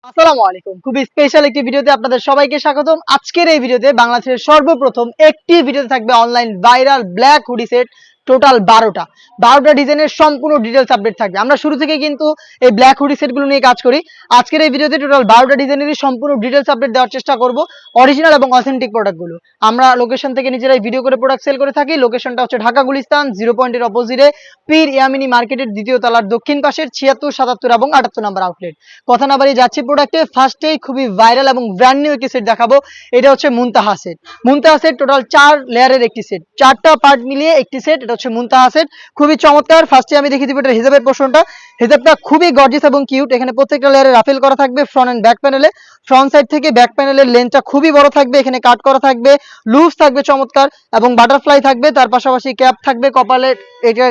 আসসালামু আলাইকুম। খুবই স্পেশাল একটি ভিডিওতে আপনাদের সবাইকে স্বাগতম। আজকের এই ভিডিওতে বাংলাদেশের সর্বপ্রথম একটি ভিডিওতে থাকবে online viral black hoodie set total 12টা ডিজাইনের সম্পূর্ণ ডিটেইলস আপডেট থাকবে। আমরা শুরু থেকে কিন্তু এই ব্ল্যাক হুডি সেটগুলো নিয়ে কাজ করি। আজকের এই ভিডিওতে টোটাল 12টা ডিজাইনেরই সম্পূর্ণ ডিটেইলস আপডেট দেওয়ার চেষ্টা করব, অরিজিনাল এবং অথেন্টিক প্রোডাক্টগুলো। আমরা লোকেশন থেকে নিজেরাই ভিডিও করে প্রোডাক্ট সেল করে থাকি। লোকেশনটা হচ্ছে ঢাকা গুলিস্তান 0 পয়েন্টের অপোজিটে পীর ইয়ামিনী মার্কেটের দ্বিতীয় তলার দক্ষিণ পাশের 76, 77 এবং 78 নম্বর আউটলেট। কথা না বাড়িয়ে যাচ্ছি প্রোডাক্টে। ফার্স্টেই খুবই ভাইরাল এবং ব্র্যান্ড নিউ একটি সেট দেখাবো। এটা হচ্ছে মুনতাহা সেট। মুনতাহা সেট টোটাল 4 লেয়ারের একটি সেট, 4টা পার্ট মিলিয়ে একটি সেট। এটা হচ্ছে মুনতাহা সেট, খুবই চমৎকার। ফার্স্টে আমি দেখিয়ে দিব এটার হিজাবের পোর্শনটা। হিজাবটা খুবই গর্জিয়াস এবং কিউট। এখানে প্রত্যেকটা লেয়ারে রাফেল করা থাকবে ফ্রন্ট এন্ড ব্যাক প্যানেলে। ফ্রন্ট সাইড থেকে ব্যাক প্যানেলের লেন্থটা খুবই বড় থাকবে। এখানে কাট করা থাকবে, লুজ থাকবে চমৎকার এবং বাটারফ্লাই থাকবে। তার পাশাপাশি ক্যাপ থাকবে কপালে, এটা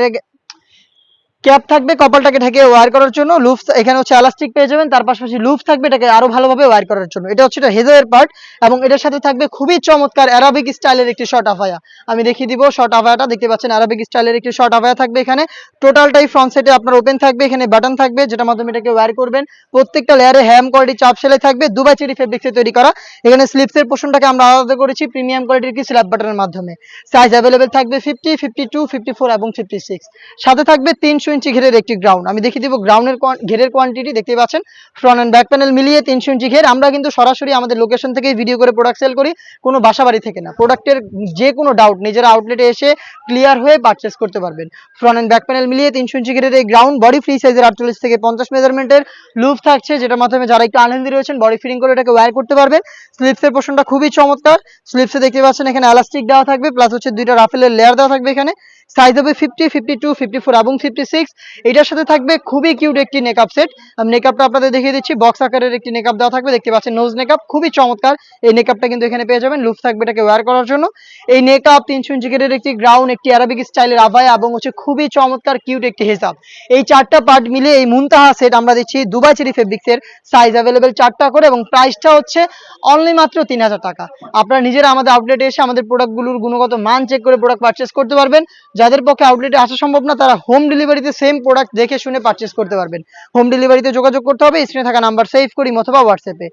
ক্যাপ থাকবে কপালটাকে ঢেকে ওয়্যার করার জন্য। লুফ এখানে হচ্ছে এলাস্টিক পেয়ে যাবেন, তার পাশাপাশি লুফ থাকবে এটাকে আরো ভালোভাবে ওয়্যার করার জন্য। এটা হচ্ছে হেজাবের পার্ট এবং এটার সাথে থাকবে খুবই চমৎকার অ্যারাবিক স্টাইলের একটি শর্ট আফায়া। আমি দেখিয়ে দিব শর্ট আফায়াটা, দেখতে পাচ্ছেন অ্যারাবিক স্টাইলের একটি শর্ট আফায়া থাকবে। এখানে টোটালটাই ফ্রন্ট সাইডে আপনার ওপেন থাকবে। এখানে বাটন থাকবে যেটার মাধ্যমে এটাকে ওয়্যার করবেন। প্রত্যেকটা লেয়ারে হ্যাম কোয়ালিটি চাপ সেলাই থাকবে, দুবাই চেরি ফেব্রিক্সে তৈরি করা। এখানে স্লিপসের পোর্শনটাকে আমরা আলাদা করেছি প্রিমিয়াম কোয়ালিটির কি স্ল্যাব বাটনের মাধ্যমে। সাইজ অ্যাভেলেবেল থাকবে 50, 52, 54 এবং 56। সাথে থাকবে 300 ইঞ্চি ঘেরের একটি গ্রাউন্ড। আমি দেখিয়ে দিব গ্রাউন্ডের ঘেরের কোয়ান্টিটি, দেখতে পাচ্ছেন ফ্রন্ট এন্ড ব্যাক প্যানেল মিলিয়ে 300 ইঞ্চি ঘের। আমরা কিন্তু সরাসরি আমাদের লোকেশন থেকেই ভিডিও করে প্রোডাক্ট সেল করি, কোনো বাসাবাড়ি থেকে না। প্রোডাক্টের যে কোনো ডাউট নিজেরা আউটলেটে এসে ক্লিয়ার হয়ে পারচেস করতে পারবেন। ফ্রন্ট এন্ড ব্যাক প্যানেল মিলিয়ে 300 ইঞ্চি ঘেরের এই গ্রাউন্ড, বডি ফ্রি সাইজের 48 থেকে 50 মেজারমেন্টের লুপ থাকছে, যেটার মাধ্যমে যারা একটু আনন্দি রয়েছেন বডি ফিটিং করে এটাকে ওয়্যার করতে পারবেন। স্লিপসের পোর্শনটা খুবই চমৎকার। স্লিপসে দেখতে পাচ্ছেন এখানে এলাস্টিক দেওয়া থাকবে, প্লাস হচ্ছে দুইটা রাফেলের লেয়ার দেওয়া থাকবে। এখানে সাইজ হবে 50, 52, 54 এবং 56। এটার সাথে থাকবে খুবই কিউট একটি নেকআপ সেট। আমি নেকআপটা আপনাদের দেখিয়ে দিচ্ছি। বক্স আকারের একটি নেকআপ দেওয়া থাকবে, দেখতে পাচ্ছেন নোজ নেকআপ, খুবই চমৎকার। এই নেকআপটা কিন্তু এখানে পেয়ে যাবেন, লুপ থাকবে এটাকে ওয়্যার করার জন্য। এই নেকআপ 300 ইঞ্চি ঘেরের একটি গ্রাউন্ড, একটি অ্যারাবিক স্টাইলের আভায়া এবং হচ্ছে খুবই চমৎকার কিউট একটি হিজাব। এই 4টা পার্ট মিলে এই মুনতাহা সেট আমরা দিচ্ছি দুবাই চেরি ফেব্রিক্সের। সাইজ অ্যাভেলেবেল 4টা করে এবং প্রাইসটা হচ্ছে অনলি মাত্র 3000 টাকা। আপনারা নিজেরা আমাদের আউটলেটে এসে আমাদের প্রোডাক্টগুলোর গুণগত মান চেক করে প্রোডাক্ট পারচেস করতে পারবেন। যাদের পক্ষে আউটলেটে আসা সম্ভব না তারা হোম ডেলিভারিতে সেম প্রোডাক্ট দেখে শুনে পারচেস করতে পারবেন। হোম ডেলিভারিতে যোগাযোগ করতে হবে স্ক্রিনে থাকা নাম্বার সেভ করি অথবা হোয়াটসঅ্যাপে।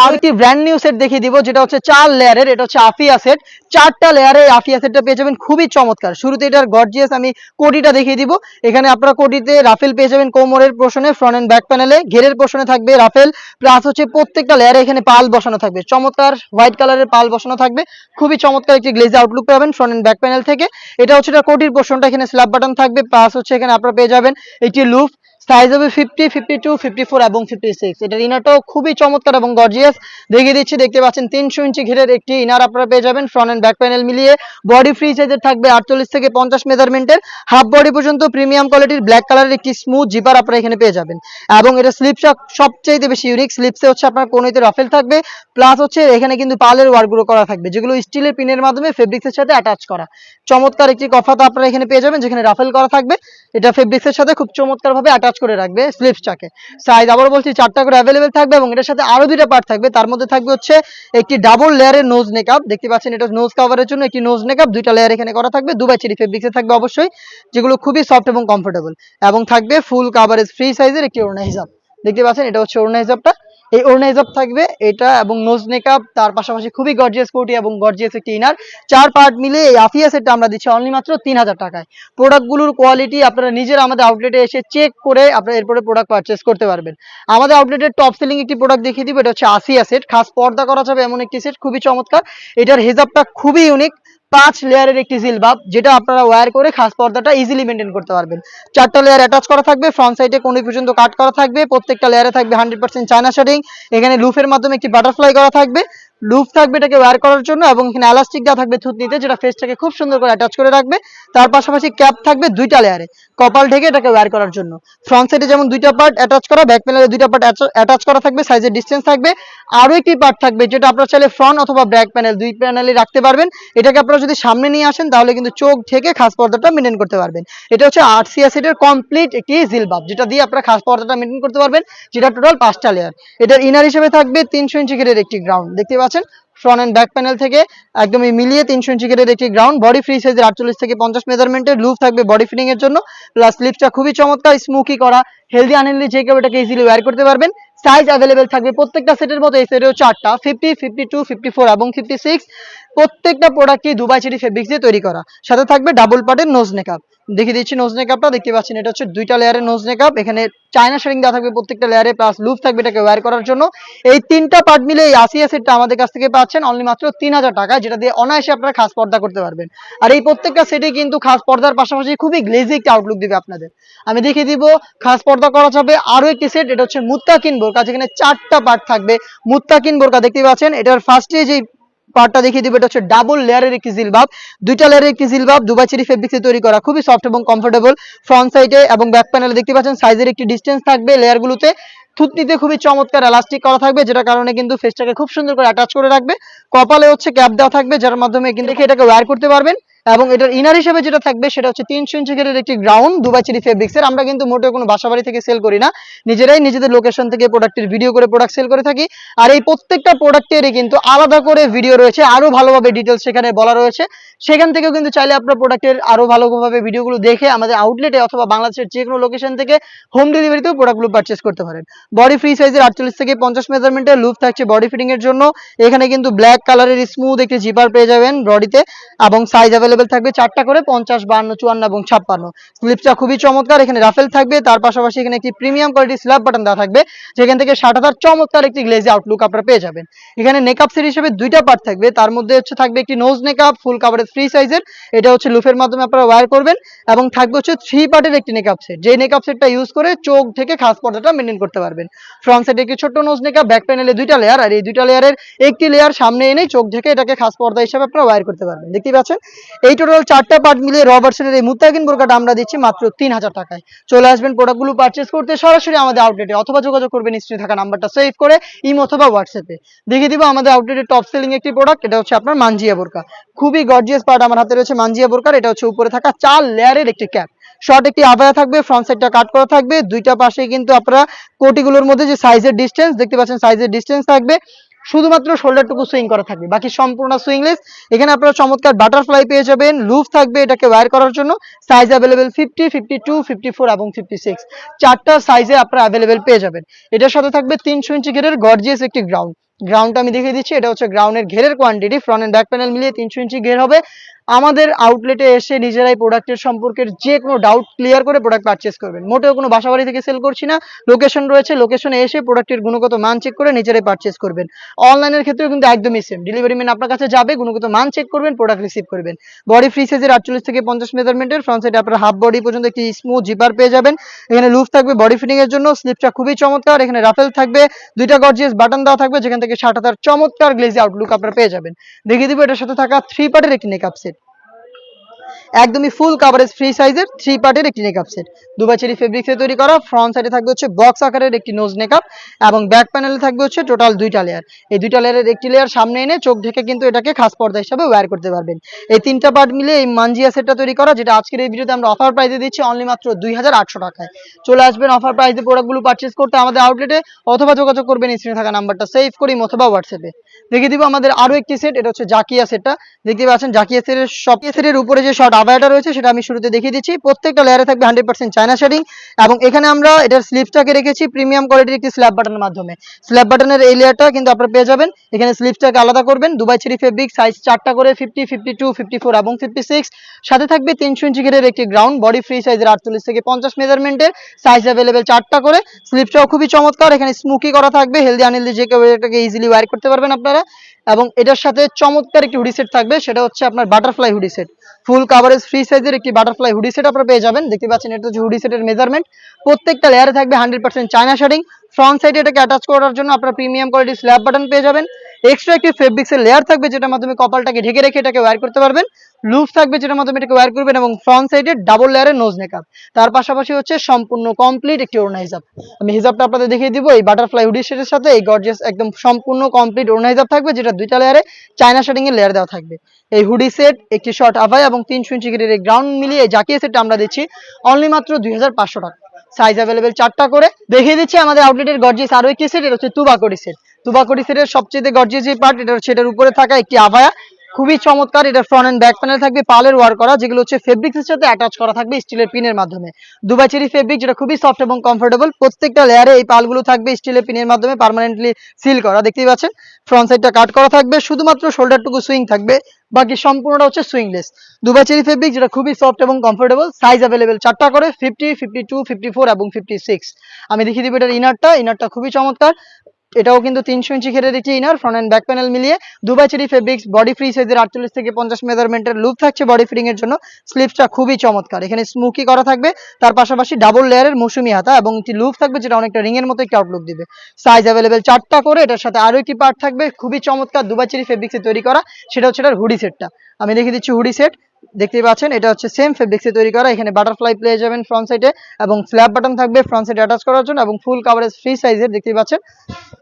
আর একটি ব্র্যান্ড নিউ সেট দেখিয়ে দিব, যেটা হচ্ছে 4 লেয়ারের। এটা হচ্ছে আফিয়া সেট। 4টা লেয়ারে আফিয়া সেটটা পেয়ে যাবেন, খুবই চমৎকার। শুরুতে এটার গর্জিয়াস আমি কোটিটা দেখিয়ে দিব। এখানে আপনারা কোটিতে রাফেল পেয়ে যাবেন কোমরের পোর্শনে, ফ্রন্ট এন্ড ব্যাক প্যানেলে। ঘেরের পোর্শনে থাকবে রাফেল, প্লাস হচ্ছে প্রত্যেকটা লেয়ারে এখানে পাল বসানো থাকবে, চমৎকার হোয়াইট কালারের পাল বসানো থাকবে। খুবই চমৎকার একটি গ্লেজ আউটলুক পাবেন ফ্রন্ট এন্ড ব্যাক প্যানেল থেকে। এটা হচ্ছে এটা কোটির পোর্শনটা, এখানে স্ল্যাব বাটন থাকবে, প্লাস হচ্ছে এখানে আপনারা পেয়ে যাবেন একটি লুপ। সাইজ হবে 50, 52, 54 এবং 56। এটার ইনারটাও খুবই চমৎকার এবং গর্জিয়াস দেখিয়ে দিচ্ছি। দেখতে পাচ্ছেন 300 ইঞ্চি ঘেরের একটি ইনার আপনারা পেয়ে যাবেন ফ্রন্ট এন্ড ব্যাক প্যানেল মিলিয়ে। বডি ফ্রি সাইজের থাকবে 48 থেকে 50 মেজারমেন্টের, হাফ বডি পর্যন্ত প্রিমিয়াম কোয়ালিটির ব্ল্যাক কালারের একটি স্মুথ জিপার আপনারা এখানে পেয়ে যাবেন। এবং এটা স্লিপসটা সবচেয়ে বেশি ইউনিক। স্লিপসে হচ্ছে আপনার কোনোতে রাফেল থাকবে, প্লাস হচ্ছে এখানে কিন্তু পালের ওয়ার্কগুলো করা থাকবে, যেগুলো স্টিলের পিনের মাধ্যমে ফেব্রিক্সের সাথে অ্যাটাচ করা। চমৎকার একটি কফাতা আপনারা এখানে পেয়ে যাবেন, যেখানে রাফেল করা থাকবে। এটা ফেব্রিক্সের সাথে খুব চমৎকার ভাবে অ্যাটাচ করে রাখবে স্লিপসটাকে। সাইজ আবার বলছি 4টা করে অ্যাভেলেবেল থাকবে এবং এটার সাথে আরো 2টা পার্ট থাকবে। তার মধ্যে থাকবে হচ্ছে একটি ডাবল লেয়ারের নোজ নেকআপ, দেখতে পাচ্ছেন এটা নোজ কভারের জন্য একটি নোজ নেকআপ। 2টা লেয়ার এখানে করা থাকবে, দুবাই চেরি ফেব্রিক্সে থাকবে অবশ্যই, যেগুলো খুবই সফট এবং কমফোর্টেবল। এবং থাকবে ফুল কাভারেজ ফ্রি সাইজের একটি ওড়না হিজাব, দেখতে পাচ্ছেন এটা হচ্ছে ওড়না হিজাবটা। এই ওড়না হিজাব থাকবে এটা এবং নোজ নেকআপ, তার পাশাপাশি খুবই গর্জিয়াস কোটি এবং গর্জিয়াস একটি ইনার। 4 পার্ট মিলে এই আফিয়া সেটটা আমরা দিচ্ছি অনলি মাত্র 3000 টাকায়। প্রোডাক্টগুলোর কোয়ালিটি আপনারা নিজেরা আমাদের আউটলেটে এসে চেক করে আপনারা এরপরে প্রোডাক্ট পারচেস করতে পারবেন। আমাদের আউটলেটের টপ সেলিং একটি প্রোডাক্ট দেখিয়ে দিব, এটা হচ্ছে আসিয়া সেট। খাস পর্দা করা যাবে এমন একটি সেট, খুবই চমৎকার। এটার হিজাবটা খুবই ইউনিক, 5 লেয়ারের একটি জিলবাব, যেটা আপনারা ওয়্যার করে খাস পর্দাটা ইজিলি মেনটেন করতে পারবেন। 4টা লেয়ার অ্যাটাচ করা থাকবে, ফ্রন্ট সাইডে কোণ পর্যন্ত কাট করা থাকবে। প্রত্যেকটা লেয়ারে থাকবে 100% চায়না শেডিং। এখানে লুফের মাধ্যমে একটি বাটারফ্লাই করা থাকবে, লুপ থাকবে এটাকে ওয়্যার করার জন্য এবং এখানে এলাস্টিক দেওয়া থাকবে থুতনিতে, যেটা ফেসটাকে খুব সুন্দর করে অ্যাটাচ করে রাখবে। তার পাশাপাশি ক্যাপ থাকবে 2টা লেয়ারে, কপাল ঢেকে এটাকে ওয়্যার করার জন্য। ফ্রন্ট সাইডে যেমন 2টা পার্ট অ্যাটাচ করা, ব্যাক প্যানেলে 2টা পার্ট অ্যাটাচ করা থাকবে, সাইজের ডিসটেন্স থাকবে। আরো একটি পার্ট থাকবে যেটা আপনারা চাইলে ফ্রন্ট অথবা ব্যাক প্যানেল দুই প্যানেলে রাখতে পারবেন। এটাকে আপনারা যদি সামনে নিয়ে আসেন তাহলে কিন্তু চোখ ঢেকে খাস পর্দাটা মেনটেন করতে পারবেন। এটা হচ্ছে আরসিয়া সেটের কমপ্লিট একটি জিলবাব, যেটা দিয়ে আপনারা খাস পর্দাটা মেনটেন করতে পারবেন, যেটা টোটাল 5টা লেয়ার। এটার ইনার হিসেবে থাকবে 300 ইঞ্চি ঘেরের একটি গ্রাউন্ড, দেখতে পাচ্ছেন ফ্রন্ট এন্ড ব্যাক প্যানেল থেকে একদমই মিলিয়ে 300 ইঞ্চি ঘেরের একটি গ্রাউন্ড। বডি ফ্রি সাইজের 48 থেকে 50 মেজারমেন্টের লুপ থাকবে বডি ফিটিং এর জন্য, প্লাস স্লিপসটা খুবই চমৎকার স্মোকি করা। হেলদি আনহেলদি যে কেউ এটাকে ইজিলি ওয়্যার করতে পারবেন। সাইজ অ্যাভেলেবেল থাকবে প্রত্যেকটা সেটের মতো এই সেটেও 4টা 50, 52, 54 এবং 56। প্রত্যেকটা প্রোডাক্টই দুবাই চেরি ফেব্রিক্স দিয়ে তৈরি করা। সাথে থাকবে ডাবল পার্টের নোজ নেকআপ। দেখিয়ে দিচ্ছি নোজ নেকআপটা, দেখতে পাচ্ছেন এটা হচ্ছে 2টা লেয়ারের নোজ নেকআপ। এখানে চায়না শেডিং দেওয়া থাকবে প্রত্যেকটা লেয়ারে, প্লাস লুপ থাকবে এটাকে ওয়্যার করার জন্য। এই 3টা পার্ট মিলে এই আসিয়া সেটটা আমাদের কাছ থেকে পাচ্ছেন অনলি মাত্র 3000 টাকা, যেটা দিয়ে অনায়াসে আপনারা খাস পর্দা করতে পারবেন। আর এই প্রত্যেকটা সেটে কিন্তু খাস পর্দার পাশাপাশি খুবই গ্লেজি একটা আউটলুক দিবে আপনাদের। আমি দেখিয়ে দিব খাস পর্দা করা যাবে আরো একটি সেট, এটা হচ্ছে মুত্তাকিন বোরকা, যেখানে 4টা পার্ট থাকবে। মুত্তাকিন বোরকা দেখতে পাচ্ছেন, এটার ফার্স্টে যে পার্টটা দেখিয়ে দিব এটা হচ্ছে ডাবল লেয়ারের একটি জিলবাব, 2টা লেয়ারের একটি জিলবাব দুবাই চেরি ফেব্রিক্সে তৈরি করা, খুবই সফট এবং কমফোর্টেবল। ফ্রন্ট সাইডে এবং ব্যাক প্যানেলে দেখতে পাচ্ছেন সাইজের একটি ডিসটেন্স থাকবে লেয়ারগুলোতে। থুতনিতে খুবই চমৎকার এলাস্টিক করা থাকবে, যেটা কারণে কিন্তু ফেসটাকে খুব সুন্দর করে অ্যাটাচ করে রাখবে। কপালে হচ্ছে ক্যাপ দেওয়া থাকবে, যার মাধ্যমে কিন্তু এটাকে ওয়্যার করতে পারবেন। এবং এটার ইনার হিসেবে যেটা থাকবে সেটা হচ্ছে 300 ইঞ্চি ঘেরের একটি গ্রাউন্ড দুবাই চেরি ফেব্রিক্সের। আমরা কিন্তু মোটেও কোনো বাসাবাড়ি থেকে সেল করি না, নিজেরাই নিজেদের লোকেশন থেকে প্রোডাক্টের ভিডিও করে প্রোডাক্ট সেল করে থাকি। আর এই প্রত্যেকটা প্রোডাক্টেরই কিন্তু আলাদা করে ভিডিও রয়েছে, আরো ভালোভাবে ডিটেলস সেখানে বলা রয়েছে। সেখান থেকেও কিন্তু চাইলে আপনার প্রোডাক্টের আরো ভালোভাবে ভিডিওগুলো দেখে আমাদের আউটলেটে অথবা বাংলাদেশের যে কোনো লোকেশন থেকে হোম ডেলিভারিতেও প্রোডাক্টগুলো পারচেস করতে পারেন। বডি ফ্রি সাইজের 48 থেকে 50 মেজারমেন্টের লুপ থাকছে বডি ফিটিং এর জন্য। এখানে কিন্তু ব্ল্যাক কালারের স্মুথ একটি জিপার পেয়ে যাবেন বডিতে, এবং সাইজ অ্যাভেলেবেল থাকবে 4টা করে 50, 52, 54 এবং 56। স্লিপটা খুবই চমৎকার, এখানে রাফেল থাকবে, তার পাশাপাশি এখানে একটি প্রিমিয়াম কোয়ালিটির স্ল্যাব বাটন দেওয়া থাকবে, যেখান থেকে 60,000 চমৎকার একটি গ্লেজি আউটলুক আপনারা পেয়ে যাবেন। এখানে নেকআপ সেট হিসেবে 2টা পার্ট থাকবে, তার মধ্যে হচ্ছে থাকবে একটি নোজ নেকআপ ফুল কাভারেজ ফ্রি সাইজের, এটা হচ্ছে লুফের মাধ্যমে আপনারা ওয়্যার করবেন। এবং থাকবে হচ্ছে 3 পার্টের একটি নেকআপ সেট, যে নেকআপ সেটটা ইউজ করে চোখ থেকে খাস পর্দাটা মেনটেন করতে পারবেন। ফ্রন্ট সাইডে একটি ছোট্ট নোজ নেকআপ, ব্যাক প্যানেলে 2টা লেয়ার, আর এই 2টা লেয়ারের একটি লেয়ার সামনে এনে চোখ থেকে এটাকে খাস পর্দা হিসেবে আপনারা ওয়্যার করতে পারবেন। দেখতে পাচ্ছেন এই টোটাল 4টা পার্ট মিলিয়ে র ভার্সনের এই মুত্তাকিন বোরকাটা আমরা দিচ্ছি মাত্র 3000 টাকায়। চলে আসবেন প্রোডাক্টগুলো পারচেজ করতে সরাসরি আমাদের আউটলেটে, অথবা যোগাযোগ করবেন স্ক্রিনে থাকা নাম্বারটা সেভ করে ইমো অথবা হোয়াটসঅ্যাপে। দেখিয়ে দিব আমাদের আউটলেটের টপ সেলিং একটি প্রোডাক্ট, এটা হচ্ছে আপনার মানজিয়া বোরকা। খুবই গর্জিয়াস পার্ট আমার হাতে রয়েছে মানজিয়া বোরকার। এটা হচ্ছে উপরে থাকা 4 লেয়ারের একটি ক্যাপ, শর্ট একটি আবায়া থাকবে, ফ্রন্ট সাইডটা কাট করা থাকবে, 2টা পাশে কিন্তু আপনারা কোটিগুলোর মধ্যে যে সাইজের ডিসটেন্স দেখতে পাচ্ছেন সাইজের ডিসটেন্স থাকবে, শুধুমাত্র শোল্ডারটুকু সুইং করা থাকবে, বাকি সম্পূর্ণ সুইংলেস। এখানে আপনারা চমৎকার বাটারফ্লাই পেয়ে যাবেন, লুপ থাকবে এটাকে ওয়্যার করার জন্য। সাইজ অ্যাভেলেবেল 50, 52, 54 এবং 56, 4টা সাইজে আপনারা অ্যাভেলেবেল পেয়ে যাবেন। এটার সাথে থাকবে 300 ইঞ্চি ঘেরের গর্জিয়াস একটি গ্রাউন্ড। গ্রাউন্ডটা আমি দেখিয়ে দিচ্ছি, এটা হচ্ছে গ্রাউন্ডের ঘেরের quantity, front and back panel মিলিয়ে 300 ইঞ্চি ঘের হবে। আমাদের আউটলেটে এসে নিজেরাই প্রোডাক্টের সম্পর্কে যে কোনো ডাউট ক্লিয়ার করে প্রোডাক্ট পারচেস করবেন। মোটেও কোনো বাসাবাড়ি থেকে সেল করছি না, লোকেশন রয়েছে, লোকেশনে এসে প্রোডাক্টের গুণগত মান চেক করে নিজেরাই পারচেস করবেন। অনলাইনের ক্ষেত্রেও কিন্তু একদমই সেম, ডেলিভারি ম্যান আপনার কাছে যাবে, গুণগত মান চেক করবেন, প্রোডাক্ট রিসিভ করবেন। বডি ফ্রি সাইজের 48 থেকে 50 মেজারমেন্টের, ফ্রন্ট সাইডে আপনারা হাফ বডি পর্যন্ত একটি স্মুথ জিপার পেয়ে যাবেন। এখানে লুপ থাকবে বডি ফিটিং এর জন্য, স্লিপটা খুবই চমৎকার, এখানে রাফেল থাকবে, 2টা গর্জিয়াস বাটন দেওয়া থাকবে, যেখান থেকে 60,000 চমৎকার গ্লেজি আউটলুক আপনারা পেয়ে যাবেন। দেখিয়ে দিব এটার সাথে থাকা 3 পার্টের একটি নেকআপ সেট, একদমই ফুল কাভারেজ ফ্রি সাইজের 3 পার্টের একটি নেকআপ সেট, দুবাই চেরি ফেব্রিক্সে তৈরি করা। ফ্রন্ট সাইডে থাকবে হচ্ছে বক্স আকারের একটি নোজ নেকআপ, এবং ব্যাক প্যানেলে থাকবে হচ্ছে টোটাল 2টা লেয়ার। এই 2টা লেয়ারের একটি লেয়ার সামনে এনে চোখ ঢেকে কিন্তু এটাকে খাস পর্দা হিসেবে ওয়্যার করতে পারবেন। এই 3টা পার্ট মিলে এই মানজিয়া সেটটা তৈরি করা, যেটা আজকের এই ভিডিওতে আমরা অফার প্রাইসে দিচ্ছি অনলি মাত্র 2800 টাকায়। চলে আসবেন অফার প্রাইসে প্রোডাক্টগুলো পারচেজ করতে আমাদের আউটলেটে, অথবা যোগাযোগ করবেন স্ক্রিনে থাকা নাম্বারটা সেভ করি অথবা হোয়াটসঅ্যাপে। দেখিয়ে দিব আমাদের আরো একটি সেট, এটা হচ্ছে জাকিয়া সেটটা। দেখতে পাচ্ছেন জাকিয়া সেটের সব সেটের উপরে যে শর্ট আবায়াটা রয়েছে সেটা আমি শুরুতে দেখিয়ে দিচ্ছি। প্রত্যেকটা লেয়ারে থাকবে 100% চায়না শেডিং, এবং এখানে আমরা এটার স্লিপসটাকে রেখেছি প্রিমিয়াম কোয়ালিটির একটি স্ল্যাব বাটনের মাধ্যমে। স্ল্যাব বাটনের এই লেয়ারটা কিন্তু আপনারা পেয়ে যাবেন, এখানে স্লিপসটাকে আলাদা করবেন। দুবাই চেরি ফেব্রিক, সাইজ 4টা করে 50, 52, 54 এবং 56। সাথে থাকবে 300 ইঞ্চি ঘেরের একটি গ্রাউন্ড, বডি ফ্রি সাইজের 48 থেকে 50 মেজারমেন্টের, সাইজ অ্যাভেলেবেল 4টা করে। স্লিপসটাও খুবই চমৎকার, এখানে স্মুকি করা থাকবে, হেলদি আনহেলদি যে কেউ এটাকে ইজিলি ওয়্যার করতে পারবেন আপনারা। এবং এটার সাথে চমৎকার একটি হুডি সেট থাকবে, সেটা হচ্ছে আপনার butterfly hoodie set, full coverage free সাইজের একটি বাটারফ্লাই হুডি সেট আপনারা পেয়ে যাবেন। দেখতে পাচ্ছেন এটা হচ্ছে হুডি সেটের মেজারমেন্ট। প্রত্যেকটা লেয়ারে থাকবে 100% চায়না শেডিং। ফ্রন্ট সাইডে এটাকে অ্যাটাচ করার জন্য আপনারা প্রিমিয়াম কোয়ালিটির স্ল্যাব বাটন পেয়ে যাবেন। এক্সট্রা একটি ফেব্রিক্সের লেয়ার থাকবে, যেটার মাধ্যমে কপালটাকে ঢেকে রেখে এটাকে ওয়্যার করতে পারবেন। লুপ থাকবে, যেটার মাধ্যমে এটাকে ওয়্যার করবেন, এবং ফ্রন্ট সাইডে ডাবল লেয়ারের নোজ নেকআপ। তার পাশাপাশি হচ্ছে সম্পূর্ণ কমপ্লিট একটি ওড়না হিজাব। আমি হিজাবটা আপনাদের দেখিয়ে দিব। এই বাটারফ্লাই হুডি সেটের সাথে এই গর্জিয়াস একদম সম্পূর্ণ কমপ্লিট ওড়না হিজাব থাকবে, যেটা 2টা লেয়ারে চায়না শেডিং এর লেয়ার দেওয়া থাকবে। এই হুডি সেট, একটি শর্ট আভায়া এবং 300 ইঞ্চি ঘেরের এই গ্রাউন্ড মিলিয়ে জাকিয়া সেটটা আমরা দিচ্ছি অনলি মাত্র 2500 টাকা। সাইজ অ্যাভেলেবেল 4টা করে। দেখিয়ে দিচ্ছি আমাদের আউটলেটের গর্জিয়াস আরো একটি সেট, এটা হচ্ছে তুবাকড়ি সেট। তুবাকড়ি সেটের সবচেয়ে গর্জিয়াস যে পার্ট, এটা হচ্ছে এটার উপরে থাকা একটি আভায়া, খুবই চমৎকার। এটা ফ্রন্ট এন্ড ব্যাক প্যানেল থাকবে পালের ওয়ার্ক করা, যেগুলো হচ্ছে ফেব্রিক্সের সাথে অ্যাটাচ করা থাকবে স্টিলের পিনের মাধ্যমে। দুবাই চেরি ফেব্রিক, যেটা খুবই সফট এবং কমফোর্টেবল। প্রত্যেকটা লেয়ারে এই পালগুলো থাকবে স্টিলের পিনের মাধ্যমে পার্মানেন্টলি সিল করা, দেখতেই পাচ্ছেন। ফ্রন্ট সাইডটা কাট করা থাকবে, শুধুমাত্র শোল্ডারটুকু সুইং থাকবে, বাকি সম্পূর্ণটা হচ্ছে সুইংলেস। দুবাই চেরি ফেব্রিক, যেটা খুবই সফট এবং কমফোর্টেবল। সাইজ অ্যাভেলেবেল 4টা করে, 50, 52, 54 এবং 56। আমি দেখিয়ে দিব এটার ইনারটা খুবই চমৎকার। এটাও কিন্তু 300 ইঞ্চি ঘেরের একটি inner, front and back panel মিলিয়ে। Dubai cherry fabrics, body free সাইজের 48 থেকে 50 মেজারমেন্টের লুপ থাকছে বডি ফিটিং এর জন্য। স্লিপসটা খুবই চমৎকার, এখানে স্মোকি করা থাকবে, তার পাশাপাশি ডাবল লেয়ারের মৌসুমি হাতা এবং একটি লুপ থাকবে, যেটা অনেকটা রিং এর মতো একটি আউটলুক দিবে। সাইজ অ্যাভেলেবেল 4টা করে। এটার সাথে আরো একটি পার্ট থাকবে খুবই চমৎকার, দুবাই চেরি ফেব্রিক্সে তৈরি করা, সেটা হচ্ছে এটার হুডি সেটটা। আমি দেখিয়ে দিচ্ছি হুডি সেট, দেখতেই পাচ্ছেন। এটা হচ্ছে সেম ফেব্রিক্সে তৈরি করা, এখানে বাটারফ্লাই পেয়ে যাবেন ফ্রন্ট সাইডে এবং স্ল্যাব বাটন থাকবে ফ্রন্ট সাইডে অ্যাটাচ করার জন্য, এবং ফুল কাভারেজ ফ্রি সাইজের, দেখতেই পাচ্ছেন।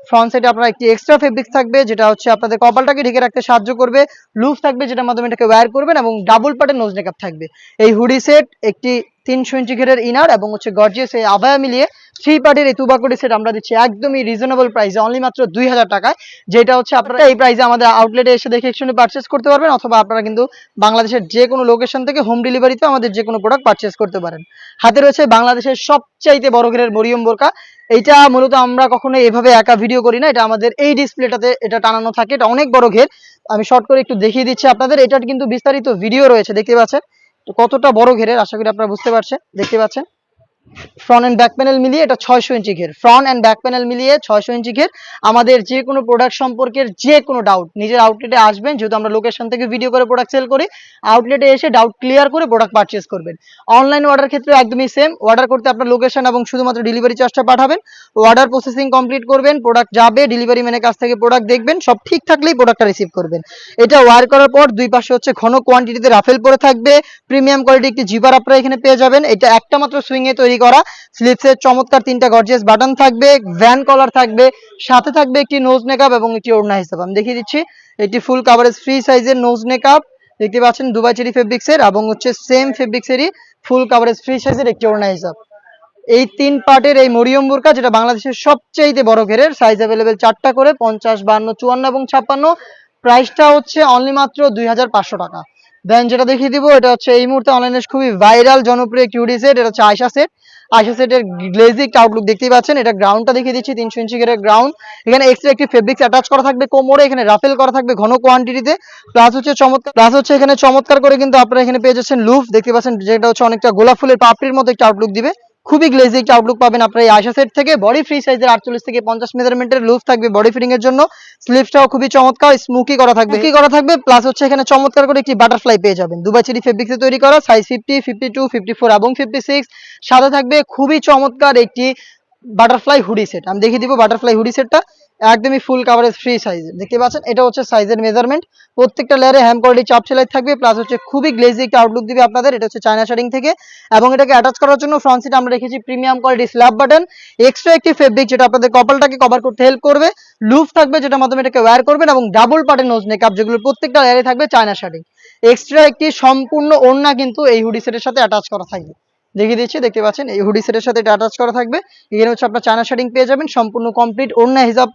ফ্রন্ট সাইডে আপনার একটি এক্সট্রা ফেব্রিক্স থাকবে, যেটা হচ্ছে আপনাদের কপালটাকে ঢেকে রাখতে সাহায্য করবে। লুপ থাকবে, যেটার মাধ্যমে এটাকে ওয়্যার করবেন, এবং ডাবল পার্টের নোজ মেকআপ থাকবে। এই হুডি সেট, একটি 300 ইঞ্চি ঘেরের ইনার এবং হচ্ছে গর্জিয়াস এই আভায়া মিলিয়ে 3 পার্টের এই তুবাকুড়ি সেট আমরা দিচ্ছি একদমই রিজনেবল প্রাইসে, অনলি মাত্র 2000 টাকায়। যেটা হচ্ছে আপনারা এই প্রাইসে আমাদের আউটলেটে এসে দেখে একসঙ্গে পারচেস করতে পারবেন, অথবা আপনারা কিন্তু বাংলাদেশের যে কোনো লোকেশন থেকে হোম ডেলিভারিতে আমাদের যে কোনো প্রোডাক্ট পারচেস করতে পারেন। হাতে রয়েছে বাংলাদেশের সবচাইতে বড় ঘেরের মরিয়ম বোরকা। এইটা মূলত আমরা কখনো এভাবে একা ভিডিও করি না, এটা আমাদের এই ডিসপ্লেটাতে এটা টানানো থাকে। এটা অনেক বড় ঘের, আমি শর্ট করে একটু দেখিয়ে দিচ্ছি আপনাদের। এটার কিন্তু বিস্তারিত ভিডিও রয়েছে, দেখতে পাচ্ছেন তো কতটা বড় ঘেরের, আশা করি আপনারা বুঝতে পারছেন। দেখতে পাচ্ছেন ফ্রন্ট এন্ড ব্যাক প্যানেল মিলিয়ে এটা 600 ইঞ্চি ঘের, ফ্রন্ট এন্ড ব্যাক প্যানেল মিলিয়ে 600 ইঞ্চি ঘের। আমাদের যে কোনো প্রোডাক্ট সম্পর্কের যে কোনো ডাউট নিজের আউটলেটে আসবেন, যেহেতু আমরা লোকেশন থেকে ভিডিও করে প্রোডাক্ট সেল করি, আউটলেটে এসে ডাউট ক্লিয়ার করে প্রোডাক্ট পারচেস করবেন। অনলাইন অর্ডার ক্ষেত্রে একদমই সেম, অর্ডার করতে আপনার লোকেশন এবং শুধুমাত্র ডেলিভারি চার্জটা পাঠাবেন। অর্ডার প্রসেসিং কমপ্লিট করবেন, প্রোডাক্ট যাবে, ডেলিভারি ম্যানের কাছ থেকে প্রোডাক্ট দেখবেন, সব ঠিক থাকলেই প্রোডাক্টটা রিসিভ করবেন। এটা ওয়্যার করার পর দুই পাশে হচ্ছে ঘন কোয়ান্টিটিতে রাফেল পরে থাকবে, প্রিমিয়াম কোয়ালিটি একটি জিপার আপনারা এখানে পেয়ে যাবেন। এটা একটা মাত্র সুইং এ তৈরি করা। স্লিপসের চমৎকার 3টা গর্জিয়াস বাটন থাকবে, ভ্যান কলার থাকবে, সাথে থাকবে একটি নোজ মেকআপ এবং একটি ওড়না হিসাব। আমি দেখিয়ে দিচ্ছি, এটি ফুল কাভারেজ ফ্রি সাইজের নোজ মেকআপ, দেখতে পাচ্ছেন দুবাই চেরি ফেব্রিক্সের, এবং হচ্ছে সেম ফেব্রিক্সেরই ফুল কাভারেজ ফ্রি সাইজের একটি ওড়না হিসাব। এই 3 পার্টের এই মরিয়ম বোরকা, যেটা বাংলাদেশের সবচেয়ে বড় ঘেরের, সাইজ অ্যাভেলেবেল 4টা করে, 50, 52, 54 এবং 56। প্রাইসটা হচ্ছে অনলি মাত্র 2500 টাকা। দেন যেটা দেখিয়ে দিব, এটা হচ্ছে এই মুহূর্তে অনলাইনে খুবই ভাইরাল জনপ্রিয় কিউডি সেট, এটা হচ্ছে আয়শা সেট। আয়শা সেটের গ্লেজিক আউটলুক দেখতেই পাচ্ছেন। এটা গ্রাউন্ডটা দেখিয়ে দিচ্ছি, 300 ইঞ্চি ঘেরের গ্রাউন্ড। এখানে এক্সট্রা একটি ফেব্রিক্স অ্যাটাচ করা থাকবে কোমরে, এখানে রাফেল করা থাকবে ঘন কোয়ান্টিটিতে। প্লাস হচ্ছে এখানে চমৎকার করে কিন্তু আপনারা এখানে পেয়ে যাচ্ছেন লুফ, দেখতে পাচ্ছেন, যেটা হচ্ছে অনেকটা গোলাপ ফুলের পাপড়ির মতো একটা আউটলুক দিবে। খুবই গ্লেজি একটা আউটলুক পাবেন আপনারা এই আয়শা সেট থেকে। বডি ফ্রি সাইজের 48 থেকে 50 মেজারমেন্টের লুফ থাকবে বডি ফিটিং এর জন্য। স্লিপসটাও খুবই চমৎকার, স্মোকি করা থাকবে, প্লাস হচ্ছে এখানে চমৎকার করে একটি বাটারফ্লাই পেয়ে যাবেন, দুবাই চেরি ফেব্রিক্সে তৈরি করা, সাইজ 50, 52, 54 এবং 56। সাথে থাকবে খুবই চমৎকার একটি বাটারফ্লাই হুডি সেট। আমি দেখিয়ে দিব বাটারফ্লাই হুডি সেটটা, একদমই ফুল কাভারেজ ফ্রি সাইজ, দেখতে পাচ্ছেন। এটা হচ্ছে সাইজের মেজারমেন্ট, প্রত্যেকটা লেয়ারে হ্যাম কোয়ালিটি চাপ সেলাই থাকবে, প্লাস হচ্ছে খুবই গ্লেজি একটা আউটলুক দিবে আপনাদের। এটা হচ্ছে চায়না শাড়িং থেকে, এবং এটাকে অ্যাটাচ করার জন্য ফ্রন্ট সিট আমরা রেখেছি premium quality slab button, extra একটি ফেব্রিক, যেটা আপনাদের কপালটাকে কভার করতে হেল্প করবে। লুপ থাকবে, যেটার মাধ্যমে এটাকে ওয়্যার করবেন, এবং ডাবল পার্টের নোজ মেকআপ, যেগুলো প্রত্যেকটা লেয়ারে থাকবে চায়না শাড়িং। এক্সট্রা একটি সম্পূর্ণ ওড়না কিন্তু এই হুডি সেটের সাথে অ্যাটাচ করা থাকবে, দেখিয়ে দিচ্ছি, দেখতে পাচ্ছেন এই হুডি সেটের সাথে এটা অ্যাটাচ করা থাকবে। এখানে হচ্ছে আপনার চায়না শাড়িং পেয়ে যাবেন, সম্পূর্ণ কমপ্লিট ওড়না হিসাব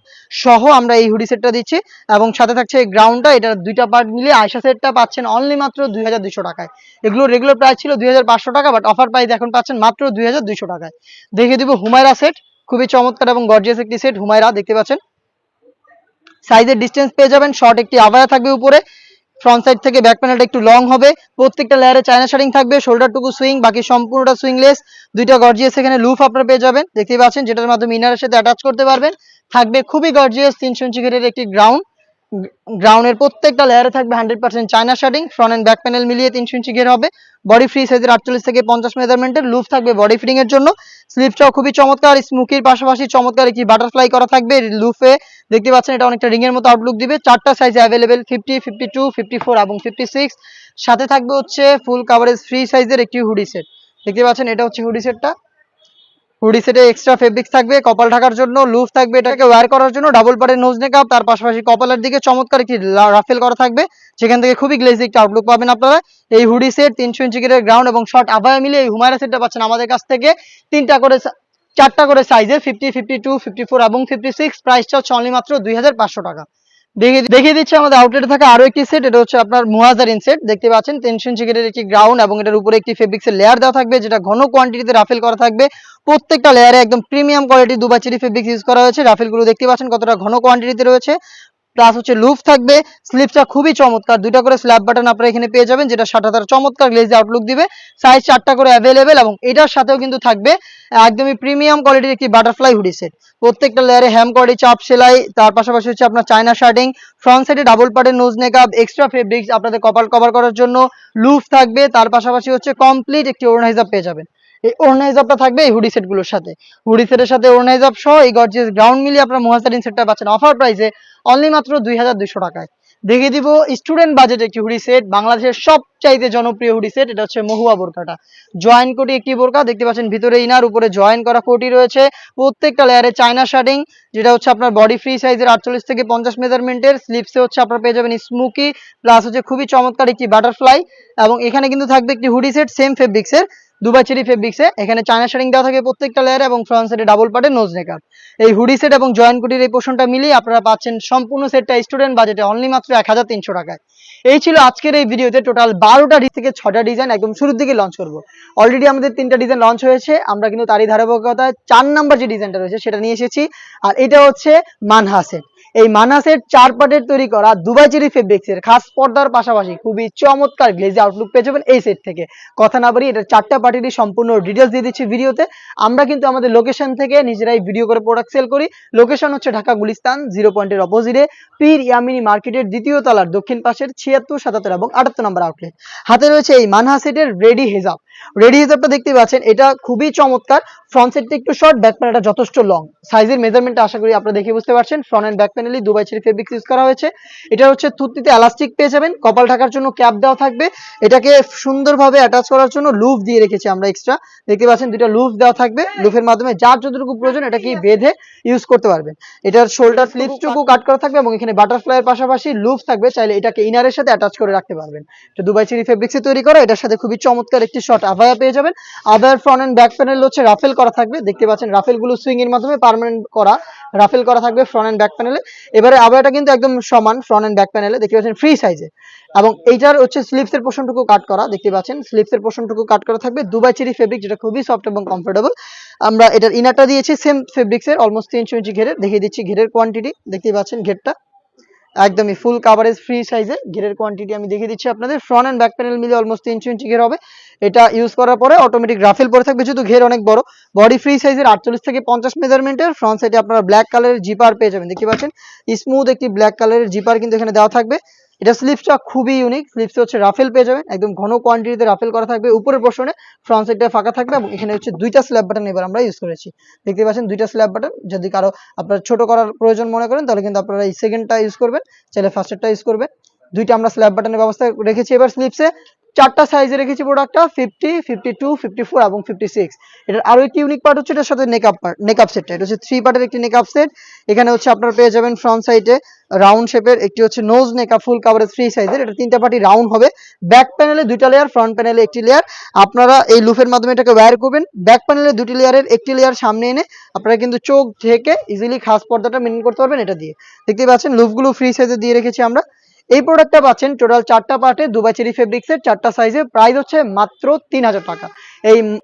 সহ আমরা এই হুডি সেটটা দিচ্ছি, এবং সাথে থাকছে এই গ্রাউন্ডটা। এটা দুইটা পার্ট মিলিয়ে আয়শা সেটটা পাচ্ছেন অনলি মাত্র 2200 টাকায়। এগুলো রেগুলার প্রাইস ছিল 2500 টাকা, বাট অফার প্রাইস এখন পাচ্ছেন মাত্র 2200 টাকায়। দেখিয়ে দিব হুমায়রা সেট, খুবই চমৎকার এবং গর্জিয়াস একটি সেট হুমায়রা, দেখতে পাচ্ছেন। সাইজের ডিসটেন্স পেয়ে যাবেন, শর্ট একটি আভায়া থাকবে উপরে, ফ্রন্ট সাইড থেকে ব্যাক প্যানেলটা একটু লং হবে, প্রত্যেকটা লেয়ারে চায়না শাড়িং থাকবে, শোল্ডারটুকু সুইং, বাকি সম্পূর্ণটা সুইংলেস। দুইটা গর্জিয়াস এখানে লুফ আপনারা পেয়ে যাবেন, দেখতেই পাচ্ছেন, যেটার মাধ্যমে ইনারের সাথে অ্যাটাচ করতে পারবেন। থাকবে খুবই গর্জিয়াস 300 ইঞ্চি ঘেরের একটি গ্রাউন্ডের প্রত্যেকটা লেয়ারে থাকবে 100% চায়না শাড়িং, ফ্রন্ট এন্ড ব্যাক প্যানেল মিলিয়ে 300 ইঞ্চি ঘের হবে। বডি ফ্রি সাইজের 48 থেকে 50 মেজারমেন্টের লুফ থাকবে বডি ফিটিং এর জন্য। স্লিপসটাও খুবই চমৎকার, স্মোকির পাশাপাশি চমৎকার একটি বাটারফ্লাই করা থাকবে লুফে, দেখতে পাচ্ছেন। এটা অনেকটা রিং এর মতো আউটলুক দিবে। 4টা সাইজ অ্যাভেলেবেল, 50, 52, 54 এবং 56। সাথে থাকবে হচ্ছে ফুল কাভারেজ ফ্রি সাইজের একটি হুডি সেট, দেখতে পাচ্ছেন। এটা হচ্ছে হুডি সেটটা, হুডি সেটে এক্সট্রা ফেব্রিক্স থাকবে কপাল ঢাকার জন্য, লুফ থাকবে এটাকে ওয়্যার করার জন্য, ডাবল পাড়ের নোজ মেকআপ, তার পাশাপাশি কপালের দিকে চমৎকার একটি রাফেল করা থাকবে, সেখান থেকে খুবই গ্লেজি একটা আউটলুক পাবেন আপনারা। এই হুডি সেট 300 ইঞ্চি ঘেরের গ্রাউন্ড এবং শর্ট আভায়া মিলিয়ে এই হুমায়রা সেটটা পাচ্ছেন আমাদের কাছ থেকে 4টা করে সাইজে, 50, 52, 54 এবং 56। প্রাইসটা হচ্ছে অনলি মাত্র 2500 টাকা। দেখিয়ে দিচ্ছে আমাদের আউটলেটে থাকা আরো একটি সেট। এটা হচ্ছে আপনার মুয়াজারিন সেট, দেখতে পাচ্ছেন 10 চিকেটের একটি গ্রাউন্ড এবং এটার উপরে একটি ফেব্রিক্সের লেয়ার দেওয়া থাকবে, যেটা ঘন কোয়ান্টিটিতে রাফেল করা থাকবে। প্রত্যেকটা লেয়ারে একদম premium quality Dubai cherry fabrics use করা হয়েছে। রাফেলগুলো দেখতে পাচ্ছেন কতটা ঘন কোয়ান্টিটিতে রয়েছে। প্লাস হচ্ছে লুফ থাকবে, স্লিপটা খুবই চমৎকার, দুইটা করে স্ল্যাব বাটন আপনারা এখানে পেয়ে যাবেন, যেটা সাটাতার চমৎকার গ্লেজি আউটলুক দিবে। সাইজ 4টা করে অ্যাভেলেবেল এবং এটার সাথেও কিন্তু থাকবে একদমই প্রিমিয়াম কোয়ালিটির একটি বাটারফ্লাই হুডি সেট। প্রত্যেকটা লেয়ারে হ্যাম কোয়ালিটি চাপ সেলাই, তার পাশাপাশি হচ্ছে আপনার চায়না শার্টিং, ফ্রন্ট সাইডে ডাবল পার্টের নোজ নেকআপ, এক্সট্রা ফেব্রিক্স আপনাদের কপাল কভার করার জন্য, লুফ থাকবে, তার পাশাপাশি হচ্ছে কমপ্লিট একটি ওড়না হিজাব পেয়ে যাবেন। এই ওড়না হিজাবটা থাকবে এই হুডি সেটগুলোর সাথে। হুডি সেটের সাথে ওড়না হিজাব সহ এই গর্জিয়াস গ্রাউন্ড মিলিয়ে আপনার মুহাজারিন সেটটা পাচ্ছেন অফার প্রাইসে অনলি মাত্র 2200 টাকায়। দেখিয়ে দিব স্টুডেন্ট বাজেট একটি হুডি সেট, বাংলাদেশের সবচাইতে জনপ্রিয় হুডি সেট। এটা হচ্ছে মহুয়া বোরকাটা, জয়েন কোটি একটি বোরকা, দেখতে পাচ্ছেন ভিতরে ইনার, উপরে জয়েন করা কোটি রয়েছে। প্রত্যেকটা লেয়ারে চায়না শার্টিং, যেটা হচ্ছে আপনার বডি ফ্রি সাইজের 48 থেকে 50 মেজারমেন্টের। স্লিপসে হচ্ছে আপনার পেয়ে যাবেন স্মোকি, প্লাস হচ্ছে খুবই চমৎকার একটি বাটারফ্লাই। এবং এখানে কিন্তু থাকবে একটি হুডি সেট সেম ফেব্রিক্সের, দুবাই চেরি ফেব্রিক্সে। এখানে চায়না শার্টিং দেওয়া থাকে প্রত্যেকটা লেয়ারে এবং ফ্রন্ট সাইডে ডাবল পার্টের নোজ নেকআপ। এই হুডি সেট এবং জয়েন্ট কোটির এই পোর্শনটা মিলিয়ে আপনারা পাচ্ছেন সম্পূর্ণ সেটটা স্টুডেন্ট বাজেটে অনলি মাত্র 1300 টাকায়। এই ছিল আজকের এই ভিডিওতে টোটাল 12টা থেকে 6টা ডিজাইন একদম শুরুর দিকে লঞ্চ করব। অলরেডি আমাদের 3টা ডিজাইন লঞ্চ হয়েছে, আমরা কিন্তু তারই ধারাবাহিকতায় 4 নাম্বার যে ডিজাইনটা রয়েছে সেটা নিয়ে এসেছি। আর এটা হচ্ছে মানহা সেট। এই মানহা সেট 4 পার্টের তৈরি করা দুবাই চেরি ফেব্রিক্সের খাস পর্দার পাশাপাশি খুবই চমৎকার গ্লেজি আউটলুক পেয়ে যাবেন এই সেট থেকে। কথা না বাড়ি এটা 4টা পার্টিরই সম্পূর্ণ ডিটেলস দিয়ে দিচ্ছি ভিডিওতে। আমরা কিন্তু আমাদের লোকেশন থেকে নিজেরাই ভিডিও করে প্রোডাক্ট সেল করি। লোকেশন হচ্ছে ঢাকা গুলিস্তান 0 পয়েন্টের অপোজিটে পীর ইয়ামিনী মার্কেটের দ্বিতীয় তলার দক্ষিণ পাশের 76, 77 এবং 78 নম্বর আউটলেট। হাতে রয়েছে এই মানহা সেটের রেডি হিজাব। রেডি হিজাবটা দেখতে পাচ্ছেন, এটা খুবই চমৎকার। ফ্রন্ট সাইডটা একটু শর্ট, ব্যাক প্যানেলটা যথেষ্ট লং। সাইজের মেজারমেন্টটা আশা করি আপনারা দেখে বুঝতে পারছেন। ফ্রন্ট এন্ড ব্যাক প্যানেলই দুবাই চেরি ফেব্রিক্স ইউজ করা হয়েছে। এটা হচ্ছে থুতনিতে এলাস্টিক পেয়ে যাবেন, কপাল ঢাকার জন্য ক্যাপ দেওয়া থাকবে। এটাকে সুন্দরভাবে অ্যাটাচ করার জন্য লুফ দিয়ে রেখেছি আমরা এক্সট্রা, দেখতে পাচ্ছেন দুটো লুফ দেওয়া থাকবে। লুফের মাধ্যমে যার যতটুকু প্রয়োজন এটাকে বেঁধে ইউজ করতে পারবেন। এটার শোল্ডার স্লিপসটুকু কাট করা থাকবে এবং এখানে বাটারফ্লাইয়ের পাশাপাশি লুফ থাকবে, চাইলে এটাকে ইনারের সাথে অ্যাটাচ করে রাখতে পারবেন। এটা দুবাই চেরি ফেব্রিক্সে তৈরি করা, এটার সাথে খুবই চমৎকার একটি শর্ট আভায়া পেয়ে যাবেন। আভায়ার ফ্রন্ট এন্ড ব্যাক প্যানেল হচ্ছে রাফেল করা থাকবে, দেখতে পাচ্ছেন রাফেল গুলো সুইং এর মাধ্যমে পার্মানেন্ট করা রাফেল করা থাকবে ফ্রন্ট এন্ড ব্যাক প্যানেলে। এবারে আভায়াটা কিন্তু একদম সমান ফ্রন্ট এন্ড ব্যাক প্যানেলে, দেখতে পাচ্ছেন ফ্রি সাইজে। এবং এইটার হচ্ছে স্লিপসের পোর্শনটুকু কাট করা, দেখতে পাচ্ছেন স্লিপসের পোর্শনটুকু কাট করা থাকবে দুবাই চেরি ফেব্রিক, যেটা খুবই সফট এবং কমফোর্টেবল। আমরা এটার ইনারটা দিয়েছি সেম ফেব্রিক্সের অলমোস্ট 300 ইঞ্চি ঘেরের। দেখিয়ে দিচ্ছি ঘেরের কোয়ান্টিটি, দেখতে পাচ্ছেন ঘেরটা একদমই ফুল কাভারেজ ফ্রি সাইজে। ঘেরের কোয়ান্টিটি আমি দেখিয়ে দিচ্ছি আপনাদের। ফ্রন্ট এন্ড ব্যাক প্যানেল মিলে অলমোস্ট 300 ইঞ্চি ঘের হবে। এটা ইউজ করার পরে অটোমেটিক রাফেল পরে থাকবে, যেহেতু ঘের অনেক বড়। বডি ফ্রি সাইজের 48 থেকে 50 মেজারমেন্টের। ফ্রন্ট সাইডে আপনারা ব্ল্যাক কালারের জিপার পেয়ে যাবেন, দেখতে পাচ্ছেন স্মুথ একটি ব্ল্যাক কালারের জিপার কিন্তু এখানে দেওয়া থাকবে। এটা স্লিপসটা খুবই ইউনিক, স্লিপসে হচ্ছে রাফেল পেয়ে যাবেন, একদম ঘন কোয়ান্টিটিতে রাফেল করা থাকবে। উপরের পোর্শনে ফ্রন্ট সাইডটা ফাঁকা থাকবে এবং এখানে হচ্ছে দুইটা স্ল্যাব বাটন এবার আমরা ইউজ করেছি, দেখতে পাচ্ছেন দুইটা স্ল্যাব বাটন। যদি কারো আপনার ছোট করার প্রয়োজন মনে করেন তাহলে কিন্তু আপনারা এই সেকেন্ডটা ইউজ করবেন, চাইলে ফার্স্টেরটা ইউজ করবেন। দুইটা আমরা স্ল্যাব বাটনের ব্যবস্থা রেখেছি। এবার স্লিপসে 4টা সাইজে রেখেছি প্রোডাক্টটা, 50, 52, 54 এবং 56। এটার আরো একটি ইউনিক পার্ট হচ্ছে এটার সাথে নেকআপ সেটটা। এটা হচ্ছে 3 পার্টের একটি নেকআপ সেট। এখানে হচ্ছে আপনারা পেয়ে যাবেন ফ্রন্ট সাইডে রাউন্ড শেপের একটি হচ্ছে নোজ নেকআপ ফুল কাভারেজ ফ্রি সাইজের। এটা 3টা পার্টি রাউন্ড হবে। ব্যাক প্যানেলে 2টা লেয়ার, ফ্রন্ট প্যানেলে একটি লেয়ার। আপনারা এই লুফের মাধ্যমে এটাকে ওয়্যার করবেন। ব্যাক প্যানেলে 2টি লেয়ারের একটি লেয়ার সামনে এনে আপনারা কিন্তু চোখ ঢেকে ইজিলি খাস পর্দাটা মেনটেন করতে পারবেন এটা দিয়ে। দেখতে পাচ্ছেন লুফগুলো ফ্রি সাইজে দিয়ে রেখেছি আমরা। এই প্রোডাক্টটা পাচ্ছেন টোটাল 4টা পার্টে দুবাই চেরি ফেব্রিক্সের 4টা সাইজে, প্রাইস হচ্ছে মাত্র 3000 টাকা।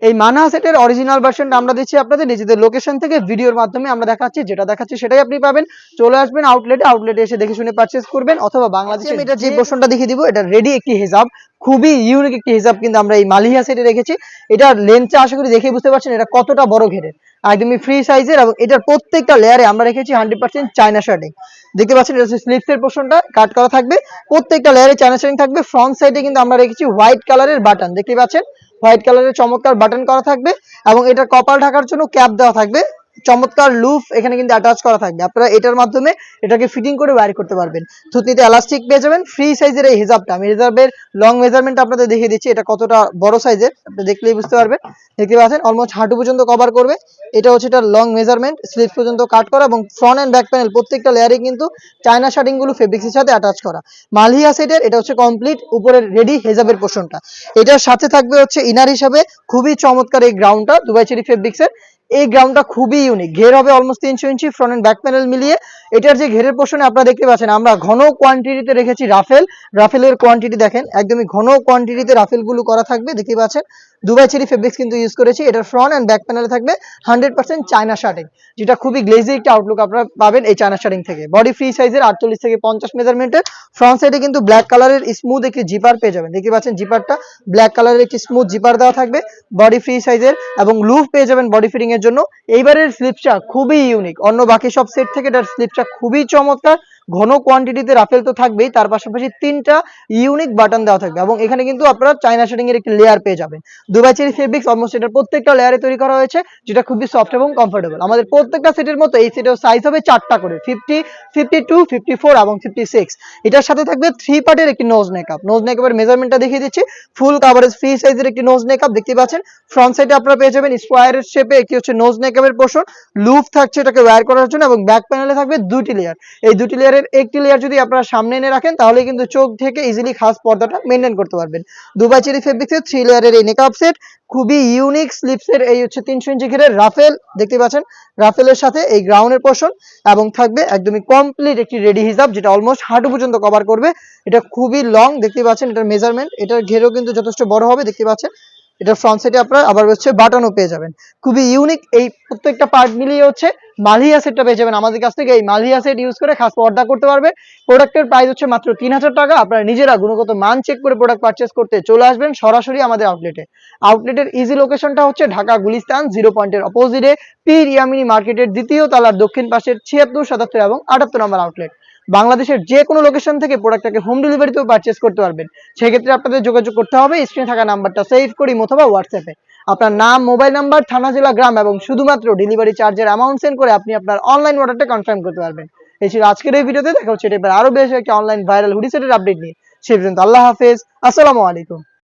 এই মানহা সেটের অরিজিনাল ভার্সনটা আমরা দিচ্ছি আপনাদের নিজেদের লোকেশন থেকে ভিডিওর মাধ্যমে আমরা দেখাচ্ছি, যেটা দেখাচ্ছি সেটাই আপনি পাবেন। চলে আসবেন আউটলেটে এসে দেখে শুনে পারচেজ করবেন, অথবা বাংলাদেশে আমি এটা যে পোর্শনটা দেখিয়ে দিব, এটা রেডি একটি হিজাব, খুবই ইউনিক একটি হিজাব কিন্তু আমরা এই মালিহা সেটে রেখেছি। এটার লেন্থটা আশা করি দেখে বুঝতে পারছেন এটা কতটা বড় ঘেরের, একদমই ফ্রি সাইজের। এবং এটার প্রত্যেকটা লেয়ারে আমরা রেখেছি 100% চায়না শার্টিং, দেখতে পাচ্ছেন এটা হচ্ছে স্লিপসের পোর্শনটা কাট করা থাকবে। প্রত্যেকটা লেয়ারে চায়না শার্টিং থাকবে। ফ্রন্ট সাইডে কিন্তু আমরা রেখেছি হোয়াইট কালারের বাটন, দেখতে পাচ্ছেন হোয়াইট কালারের চমৎকার বাটন করা থাকবে এবং এটা কপাল ঢাকার জন্য ক্যাপ দেওয়া থাকবে। চমৎকার লুফ এখানে কিন্তু অ্যাটাচ করা থাকবে, আপনারা এটার মাধ্যমে এটাকে ফিটিং করে ওয়্যার করতে পারবেন। থুতনিতে এলাস্টিক পেয়ে যাবেন। ফ্রি সাইজের এই হিজাবটা, আমি হিজাবের লং মেজারমেন্ট আপনাদের দেখিয়ে দিচ্ছি, এটা কতটা বড় সাইজের আপনি দেখলেই বুঝতে পারবেন। দেখতে পাচ্ছেন অলমোস্ট হাঁটু পর্যন্ত কভার করবে। এটা হচ্ছে এটা লং মেজারমেন্ট, স্লিভ পর্যন্ত কাট করা এবং ফ্রন্ট এন্ড ব্যাক প্যানেল প্রত্যেকটা লেয়ারে কিন্তু চায়না শার্টিং গুলো ফেব্রিক্সের সাথে অ্যাটাচ করা। মালিয়া সেটের এটা হচ্ছে কমপ্লিট উপরের রেডি হিজাবের পোর্শনটা। এটার সাথে থাকবে হচ্ছে ইনার হিসাবে খুবই চমৎকার এই গ্রাউন্ডটা দুবাই চেরি ফেব্রিক্সের। এই গ্রাউন্ডটা খুবই ইউনিক, ঘের হবে almost 300 inch, front and back panel মিলিয়ে। এটার যে ঘেরের পোর্শনে আপনারা দেখতে পাচ্ছেন আমরা ঘন কোয়ান্টিটিতে রেখেছি রাফেলের কোয়ান্টিটি দেখেন, একদমই ঘন কোয়ান্টিটিতে রাফেল গুলো করা থাকবে, দেখতে পাচ্ছেন দুবাই চেরি ফেব্রিক্স কিন্তু ইউজ করেছি। এটার ফ্রন্ট এন্ড ব্যাক প্যানেলে থাকবে 100% চায়না শার্টিং, যেটা খুবই গ্লেজি একটা আউটলুক আপনারা পাবেন এই চায়না শার্টিং থেকে। বডি ফ্রি সাইজের 48 থেকে 50 মেজারমেন্টের, ফ্রন্ট সাইডে কিন্তু ব্ল্যাক কালারের স্মুথ একটি জিপার পেয়ে যাবেন, দেখতে পাচ্ছেন জিপারটা ব্ল্যাক কালারের একটি স্মুথ জিপার দেওয়া থাকবে, বডি ফ্রি সাইজের, এবং লুফ পেয়ে যাবেন বডি ফিটিং এর জন্য। এইবারের স্লিপসটা খুবই ইউনিক, অন্য বাকি সব সেট থেকে এটার স্লিপসটা খুবই চমৎকার। ঘন কোয়ান্টিটিতে রাফেল তো থাকবেই, তার পাশাপাশি 3টা ইউনিক বাটন দেওয়া থাকবে, এবং এখানে কিন্তু আপনারা চায়না শার্টিং এর একটি লেয়ার পেয়ে যাবেন। দুবাই চেরি ফেব্রিক্স অলমোস্ট এটার প্রত্যেকটা লেয়ারে তৈরি করা হয়েছে, যেটা খুবই সফট এবং কমফোর্টেবল। আমাদের প্রত্যেকটা সেটের মতো এই সেটের সাইজ হবে 4টা করে, 50, 52, 54 এবং 56। এটার সাথে থাকবে 3 পার্টের একটি নোজ নেকআপ। নোজ নেকআপের মেজারমেন্টটা দেখিয়ে দিচ্ছি, ফুল কাভারেজ ফ্রি সাইজের একটি নোজ নেকআপ দেখতে পাচ্ছেন। ফ্রন্ট সাইডে আপনারা পেয়ে যাবেন স্কোয়ারের শেপে একটি হচ্ছে নোজ নেকআপের পোর্শন, লুপ থাকছে এটাকে ওয়্যার করার জন্য, এবং ব্যাক প্যানেলে থাকবে 2টি লেয়ার। এই 2টি লেয়ারের একটি লেয়ার যদি আপনারা সামনে এনে রাখেন তাহলে কিন্তু চোখ থেকে ইজিলি খাস পর্দাটা মেইনটেইন করতে পারবেন। দুবাই চেরি ফেব্রিক্সের 3 লেয়ারের এই নেকআপ সেট, খুবই ইউনিক স্লিপসের এই হচ্ছে 300 ইঞ্চি ঘিরে রাফেল দেখতে পাচ্ছেন, রাফেলের সাথে এই গ্রাউন্ডের পোর্শন, এবং থাকবে একদমই কমপ্লিট একটি রেডি হিজাব, যেটা অলমোস্ট হাঁটু পর্যন্ত কভার করবে। এটা খুবই লং দেখতে পাচ্ছেন, এটার মেজারমেন্ট, এটার ঘেরও কিন্তু যথেষ্ট বড় হবে দেখতে পাচ্ছেন। এটা ফ্রন্ট সাইডে আপনারা আবার হচ্ছে বাটনও পেয়ে যাবেন, খুবই ইউনিক। এই প্রত্যেকটা পার্ট মিলিয়ে হচ্ছে মালহিয়া সেটটা পেয়ে যাবেন আমাদের কাছ থেকে। এই মালহিয়া সেট ইউজ করে খাস পর্দা করতে পারবে। প্রোডাক্টের প্রাইস হচ্ছে মাত্র 3000 টাকা। আপনারা নিজেরা গুণগত মান চেক করে প্রোডাক্ট পারচেস করতে চলে আসবেন সরাসরি আমাদের আউটলেটে। আউটলেটের ইজি লোকেশনটা হচ্ছে ঢাকা গুলিস্তান 0 পয়েন্টের অপোজিটে পীর ইয়ামিনী মার্কেটের দ্বিতীয় তলার দক্ষিণ পাশের 76, 77 এবং 78 নম্বর আউটলেট। বাংলাদেশের যে কোনো লোকেশন থেকে প্রোডাক্টটাকে হোম ডেলিভারিতেও পারচেস করতে পারবেন। সেক্ষেত্রে আপনাদের যোগাযোগ করতে হবে স্ক্রিনে থাকা নাম্বারটা সেভ করি অথবা হোয়াটসঅ্যাপে আপনার নাম, মোবাইল নাম্বার, থানা, জেলা, গ্রাম এবং শুধুমাত্র ডেলিভারি চার্জের অ্যামাউন্ট সেন্ড করে আপনি আপনার অনলাইন অর্ডারটা কনফার্ম করতে পারবেন। এই ছিল আজকের এই ভিডিওতে, দেখা হচ্ছে এবার আরো বেশ একটা অনলাইন ভাইরাল হুডি সেটের আপডেট নিয়ে। সে পর্যন্ত আল্লাহ হাফেজ, আসসালামু আলাইকুম।